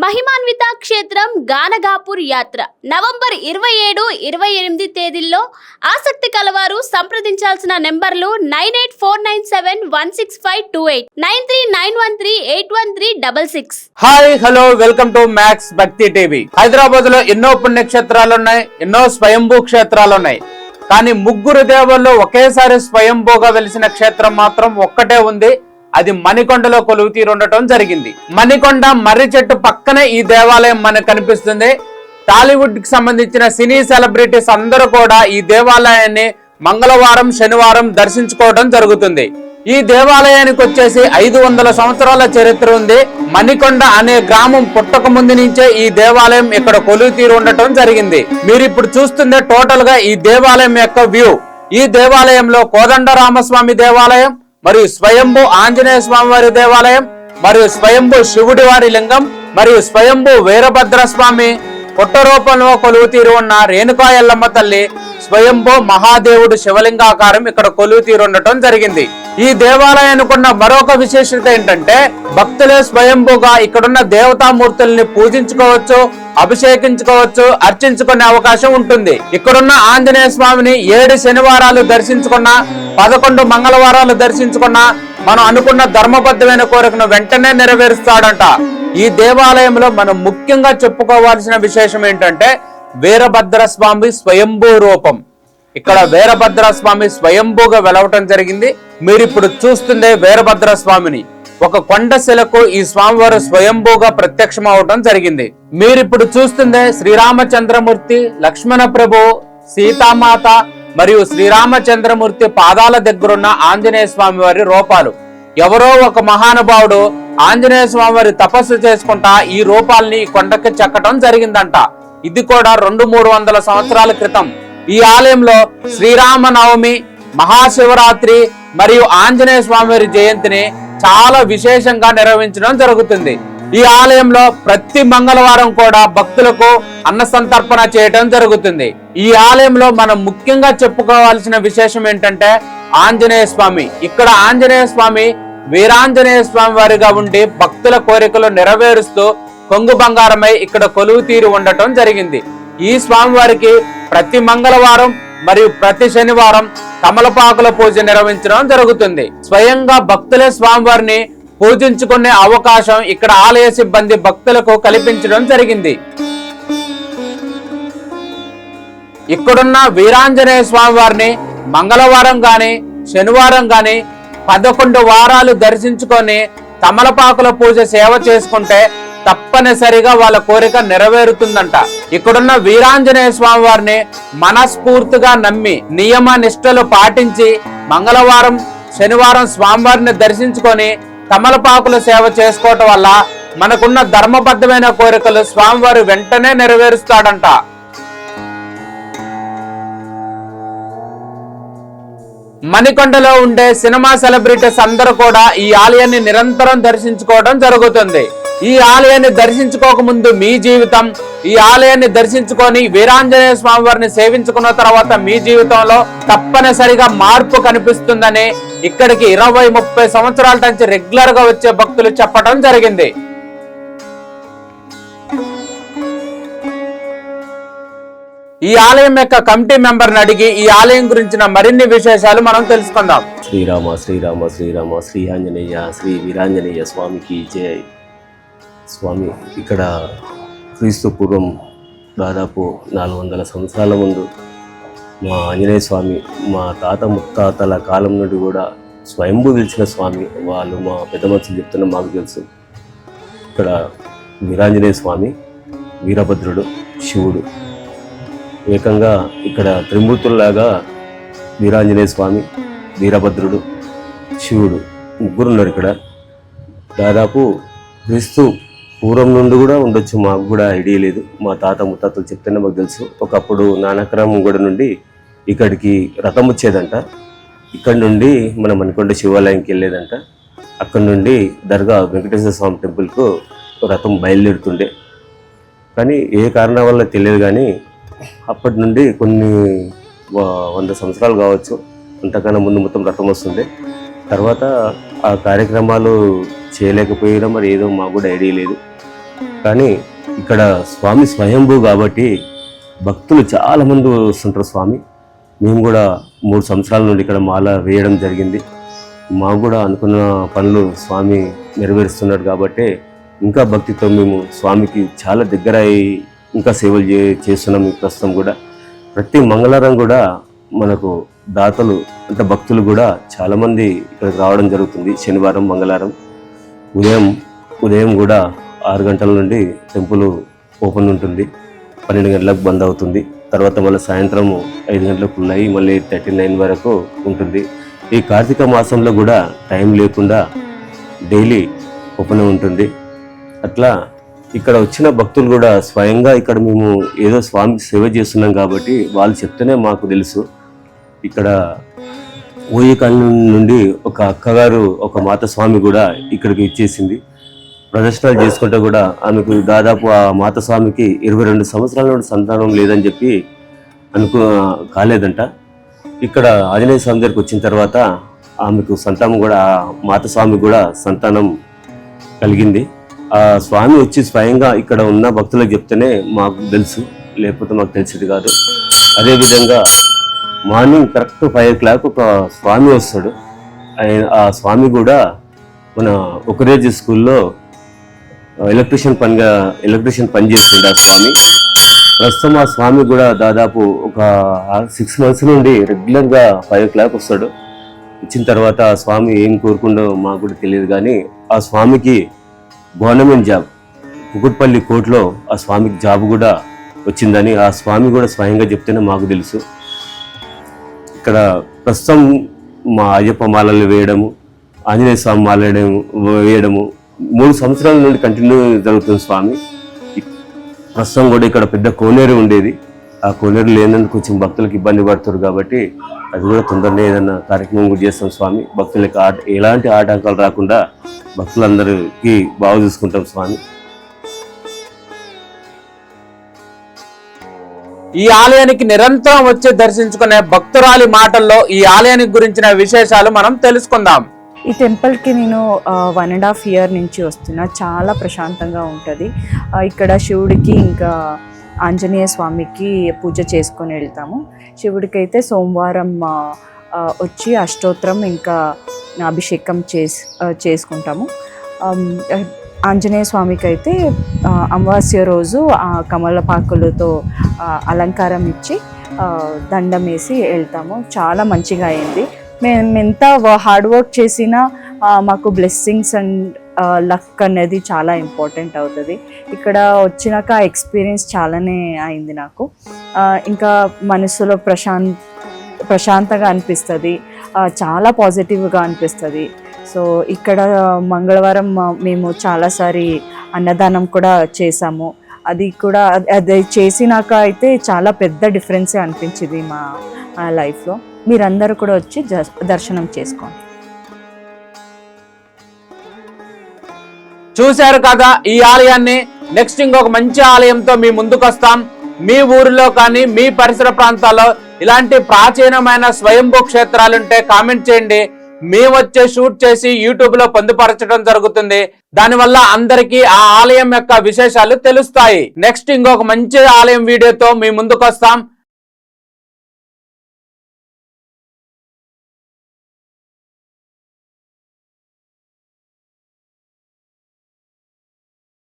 మహిమాన్విత క్షేత్రం గానగాపూర్ యాత్ర నవంబర్ 27-28 తేదీల్లో ఆసక్తి కలవారు సంప్రదించాల్సిన నెంబర్లు 9849716528 9391381366. Hi hello welcome to max భక్తి టీవీ. హైదరాబాద్ లో ఎన్నో పుణ్యక్షేత్రాలు ఉన్నాయి, ఎన్నో స్వయంభూ క్షేత్రాలు ఉన్నాయి. కానీ ముగ్గురు దేవుళ్ళు ఒకేసారి స్వయంభూగా వెలిసిన క్షేత్రం మాత్రం ఒక్కటే ఉంది. అది మణికొండలో కొలువు తీరుండటం జరిగింది. మణికొండ మర్రి చెట్టు పక్కనే ఈ దేవాలయం మనకు కనిపిస్తుంది. టాలీవుడ్ కి సంబంధించిన సినీ సెలబ్రిటీస్ అందరూ కూడా ఈ దేవాలయాన్ని మంగళవారం శనివారం దర్శించుకోవడం జరుగుతుంది. ఈ దేవాలయానికి వచ్చేసి 500 సంవత్సరాల చరిత్ర ఉంది. మణికొండ అనే గ్రామం పుట్టక ముందు నుంచే ఈ దేవాలయం ఇక్కడ కొలువు తీరు ఉండటం జరిగింది. మీరు ఇప్పుడు చూస్తుందే టోటల్ గా ఈ దేవాలయం యొక్క వ్యూ. ఈ దేవాలయంలో కోదండరామస్వామి దేవాలయం, మరియు స్వయంభూ ఆంజనేయ స్వామి వారి దేవాలయం, మరియు స్వయంభూ శివుడి వారి లింగం, మరియు స్వయంభూ వీరభద్ర స్వామి పుట్ట రూపంలో కొలువు తీరు ఉన్న రేణుకా ఎల్లమ్మ తల్లి, స్వయంభూ మహాదేవుడు శివలింగాకారం ఇక్కడ కొలువు తీరు ఉండటం జరిగింది. ఈ దేవాలయానికి ఉన్న మరొక విశేషత ఏంటంటే భక్తులే స్వయంభూగా ఇక్కడున్న దేవతామూర్తుల్ని పూజించుకోవచ్చు, అభిషేకించుకోవచ్చు, అర్చించుకునే అవకాశం ఉంటుంది. ఇక్కడున్న ఆంజనేయ స్వామిని 7 శనివారాలు దర్శించుకున్నా, 11 మంగళవారాలు దర్శించుకున్నా మనం అనుకున్న ధర్మబద్ధమైన కోరికను వెంటనే నెరవేరుస్తాడంట. ఈ దేవాలయంలో మనం ముఖ్యంగా చెప్పుకోవాల్సిన విశేషం ఏంటంటే వీరభద్ర స్వామి స్వయంభూ రూపం. ఇక్కడ వీరభద్ర స్వామి స్వయంభూగా వెలవటం జరిగింది. మీరు ఇప్పుడు చూస్తుండే వీరభద్ర స్వామిని ఒక కొండ శిలకు ఈ స్వామివారు స్వయంభూగా ప్రత్యక్షం అవటం జరిగింది. మీరు ఇప్పుడు చూస్తుండే శ్రీరామచంద్రమూర్తి, లక్ష్మణ ప్రభు, సీతామాత మరియు శ్రీరామచంద్రమూర్తి పాదాల దగ్గరున్న ఆంజనేయ స్వామి వారి రూపాలు. ఎవరో ఒక మహానుభావుడు ఆంజనేయ స్వామి వారి తపస్సు చేసుకుంటా ఈ రూపాలని కొండకి చెక్కటం జరిగిందంట. ఇది కూడా 200-300 సంవత్సరాల క్రితం. ఈ ఆలయంలో శ్రీరామనవమి, మహాశివరాత్రి మరియు ఆంజనేయ స్వామి వారి జయంతిని చాలా విశేషంగా నిర్వహించడం జరుగుతుంది. ఈ ఆలయంలో ప్రతి మంగళవారం కూడా భక్తులకు అన్న సంతర్పణ చేయటం జరుగుతుంది. ఈ ఆలయంలో మనం ముఖ్యంగా చెప్పుకోవాల్సిన విశేషం ఏంటంటే ఆంజనేయ స్వామి. ఇక్కడ ఆంజనేయ స్వామి వీరాంజనేయ స్వామి వారిగా ఉండి భక్తుల కోరికలు నెరవేరుస్తూ కొంగు బంగారమై ఇక్కడ కొలువు తీరి ఉండటం జరిగింది. ఈ స్వామి వారికి ప్రతి మంగళవారం మరియు ప్రతి శనివారం తమలపాకుల పూజ నిర్వహించడం జరుగుతుంది. స్వయంగా భక్తులే స్వామివారిని పూజించుకునే అవకాశం ఇక్కడ ఆలయ సిబ్బంది భక్తులకు కల్పించడం జరిగింది. ఇక్కడున్న వీరాంజనేయ స్వామి వారిని మంగళవారం గాని శనివారం గాని 11 వారాలు దర్శించుకొని తమలపాకుల పూజ సేవ చేసుకుంటే తప్పనిసరిగా వాళ్ళ కోరిక నెరవేరుతుందంట. ఇక్కడున్న వీరాంజనేయ స్వామి వారిని మనస్ఫూర్తిగా నమ్మి నియమ నిష్టలు పాటించి మంగళవారం శనివారం స్వామివారిని దర్శించుకొని తమలపాకుల సేవ చేసుకోవటం వల్ల మనకున్న ధర్మబద్ధమైన కోరికలు స్వామివారు వెంటనే నెరవేరుస్తాడంట. మణికొండలో ఉండే సినిమా సెలబ్రిటీస్ అందరూ కూడా ఈ ఆలయాన్ని నిరంతరం దర్శించుకోవడం జరుగుతుంది. ఈ ఆలయాన్ని దర్శించుకోక ముందు మీ జీవితం, ఈ ఆలయాన్ని దర్శించుకొని వీరాంజనేయ స్వామి వారిని సేవించుకున్న తర్వాత మీ జీవితంలో తప్పనిసరిగా మార్పు కనిపిస్తుందని ఇక్కడికి 20-30 సంవత్సరాల నుంచి రెగ్యులర్ గా వచ్చే భక్తులు చెప్పడం జరిగింది. ఈ ఆలయం యొక్క కమిటీ మెంబర్ని అడిగి ఈ ఆలయం గురించిన మరిన్ని విశేషాలు మనం తెలుసుకుందాం. శ్రీరామ శ్రీరామ శ్రీరామ శ్రీ ఆంజనేయ శ్రీ వీరాంజనేయ స్వామికి జై. స్వామి ఇక్కడ క్రీస్తు పూర్వం దాదాపు 400 సంవత్సరాల ముందు మా ఆంజనేయ స్వామి మా తాత ముత్తాతల కాలం నుండి కూడా స్వయంభూ నిలిచిన స్వామి. వాళ్ళు మా పెద్ద మనుషులు చెప్తున్న మాకు తెలుసు. ఇక్కడ వీరాంజనేయ స్వామి, వీరభద్రుడు, శివుడు ఏకంగా ఇక్కడ త్రిమూర్తుల్లాగా వీరాంజనేయ స్వామి, వీరభద్రుడు, శివుడు ముగ్గురు ఉన్నారు ఇక్కడ. దాదాపు క్రీస్తు పూర్వం నుండి కూడా ఉండొచ్చు, మాకు కూడా ఐడియా లేదు. మా తాత ముత్తాతలు చెప్తేనే మాకు తెలుసు. ఒకప్పుడు నానక్రమం కూడా నుండి ఇక్కడికి రథం వచ్చేదంట. ఇక్కడ నుండి మన మణికొండ శివాలయంకి వెళ్ళేదంట. అక్కడ నుండి దర్గా వెంకటేశ్వర స్వామి టెంపుల్కు రథం బయలుదేరుతుండే. కానీ ఏ కారణం వల్ల తెలియదు, కానీ అప్పటి నుండి కొన్ని 100 సంవత్సరాలు కావచ్చు, అంతకన్నా ముందు మొత్తం రథం వస్తుంది. తర్వాత ఆ కార్యక్రమాలు చేయలేకపోయినా మరి ఏదో మాకు కూడా ఐడియా లేదు. కానీ ఇక్కడ స్వామి స్వయంభూ కాబట్టి భక్తులు చాలా మంది వస్తుంటారు స్వామి. మేము కూడా 3 సంవత్సరాల నుండి ఇక్కడ మాల వేయడం జరిగింది. మాకు కూడా అనుకున్న పనులు స్వామి నెరవేరుస్తున్నాడు కాబట్టి ఇంకా భక్తితో మేము స్వామికి చాలా దగ్గర అయి ఇంకా సేవలు చేస్తున్నాం. ఈ ప్రస్తుతం కూడా ప్రతి మంగళవారం కూడా మనకు దాతలు అంటే భక్తులు కూడా చాలామంది ఇక్కడికి రావడం జరుగుతుంది. శనివారం మంగళవారం ఉదయం కూడా 6 గంటల నుండి టెంపుల్ ఓపెన్ ఉంటుంది, 12 గంటలకు బంద్ అవుతుంది. తర్వాత మళ్ళీ సాయంత్రం 5 గంటలకు ఉన్నాయి, మళ్ళీ 39 వరకు ఉంటుంది. ఈ కార్తీక మాసంలో కూడా టైం లేకుండా డైలీ ఓపెన్ ఉంటుంది. అట్లా ఇక్కడ వచ్చిన భక్తులు కూడా స్వయంగా ఇక్కడ మేము ఏదో స్వామి సేవ చేస్తున్నాం కాబట్టి వాళ్ళు చెప్తేనే మాకు తెలుసు. ఇక్కడ ఓయికాలం నుండి ఒక అక్కగారు ఒక మాత స్వామి కూడా ఇక్కడికి ఇచ్చేసింది. ప్రదర్శనలు చేసుకుంటే కూడా ఆమెకు దాదాపు ఆ మాత స్వామికి 22 సంవత్సరాల నుండి సంతానం లేదని చెప్పి కాలేదంట. ఇక్కడ ఆంజనేయ స్వామి దగ్గరికి వచ్చిన తర్వాత ఆమెకు సంతానం కూడా ఆ మాత స్వామి కూడా సంతానం కలిగింది. ఆ స్వామి వచ్చి స్వయంగా ఇక్కడ ఉన్న భక్తులకు చెప్తేనే మాకు తెలుసు, లేకపోతే మాకు తెలిసేది కాదు. అదేవిధంగా మార్నింగ్ కరెక్ట్ 5 o'clock ఒక స్వామి వస్తాడు. ఆ స్వామి కూడా మన ఒకరేజ్ స్కూల్లో ఎలక్ట్రీషియన్ పని చేస్తుండే ఆ స్వామి. ప్రస్తుతం ఆ స్వామి కూడా దాదాపు ఒక 6 months నుండి రెగ్యులర్గా 5 o'clock వస్తాడు. వచ్చిన తర్వాత ఆ స్వామి ఏం కోరుకుండో మాకు కూడా తెలియదు, కానీ ఆ స్వామికి గవర్నమెంట్ జాబ్ కుకుట్పల్లి కోర్టులో ఆ స్వామికి జాబ్ కూడా వచ్చిందని ఆ స్వామి కూడా స్వయంగా చెప్తేనే మాకు తెలుసు. ఇక్కడ ప్రస్తుతం మా అయ్యప్ప మాలలు వేయడము, ఆంజనేయ స్వామి మాల వేయడము 3 సంవత్సరాల నుండి కంటిన్యూ జరుగుతుంది స్వామి. ప్రస్తుతం కూడా ఇక్కడ పెద్ద కోనేరు ఉండేది, ఆ కోనేరు లేనందుకు కొంచెం భక్తులకు ఇబ్బంది పడుతారు కాబట్టి అది కూడా తొందరనే ఏదైనా కార్యక్రమం కూడా చేస్తాం స్వామి. భక్తులకు ఎలాంటి ఆటంకాలు రాకుండా భక్తులందరికీ బాగా చూసుకుంటాం స్వామి. ఈ ఆలయానికి నిరంతరం వచ్చి దర్శించుకునే భక్తురాలి మాటల్లో ఈ ఆలయానికి గురించిన విశేషాలు మనం తెలుసుకుందాం. ఈ టెంపుల్కి నేను 1.5 year నుంచి వస్తున్నా. చాలా ప్రశాంతంగా ఉంటుంది ఇక్కడ. శివుడికి ఇంకా ఆంజనేయ స్వామికి పూజ చేసుకొని వెళ్తాము. శివుడికి అయితే సోమవారం వచ్చి అష్టోత్తరం ఇంకా అభిషేకం చేసుకుంటాము. ఆంజనేయ స్వామికి అయితే అమావాస్య రోజు కమలపాకులతో అలంకారం ఇచ్చి దండం వేసి వెళ్తాము. చాలా మంచిగా అయింది. మేము ఎంత హార్డ్ వర్క్ చేసినా మాకు బ్లెస్సింగ్స్ అండ్ లక్ అనేది చాలా ఇంపార్టెంట్ అవుతుంది. ఇక్కడ వచ్చినాక ఎక్స్పీరియన్స్ చాలానే అయింది నాకు. ఇంకా మనసులో ప్రశాంతంగా అనిపిస్తుంది, చాలా పాజిటివ్గా అనిపిస్తుంది. సో ఇక్కడ మంగళవారం మేము చాలాసారి అన్నదానం కూడా చేసాము. అది చేసినాక అయితే చాలా పెద్ద డిఫరెన్సే అనిపించింది మా లైఫ్లో. మీరందరూ కూడా వచ్చి దర్శనం చేసుకోండి. చూశారు కదా ఈ ఆలయాన్ని. నెక్స్ట్ ఇంకొక మంచి ఆలయంతో మీ ముందుకు వస్తాం. మీ ఊరిలో కానీ మీ పరిసర ప్రాంతాల్లో ఇలాంటి ప్రాచీనమైన స్వయంభూ క్షేత్రాలుంటే కామెంట్ చేయండి. మేము వచ్చే షూట్ చేసి యూట్యూబ్ లో పొందుపరచడం జరుగుతుంది. దానివల్ల అందరికీ ఆ ఆలయం యొక్క విశేషాలు తెలుస్తాయి. నెక్స్ట్ ఇంకొక మంచి ఆలయం వీడియోతో మీ ముందుకు వస్తాం.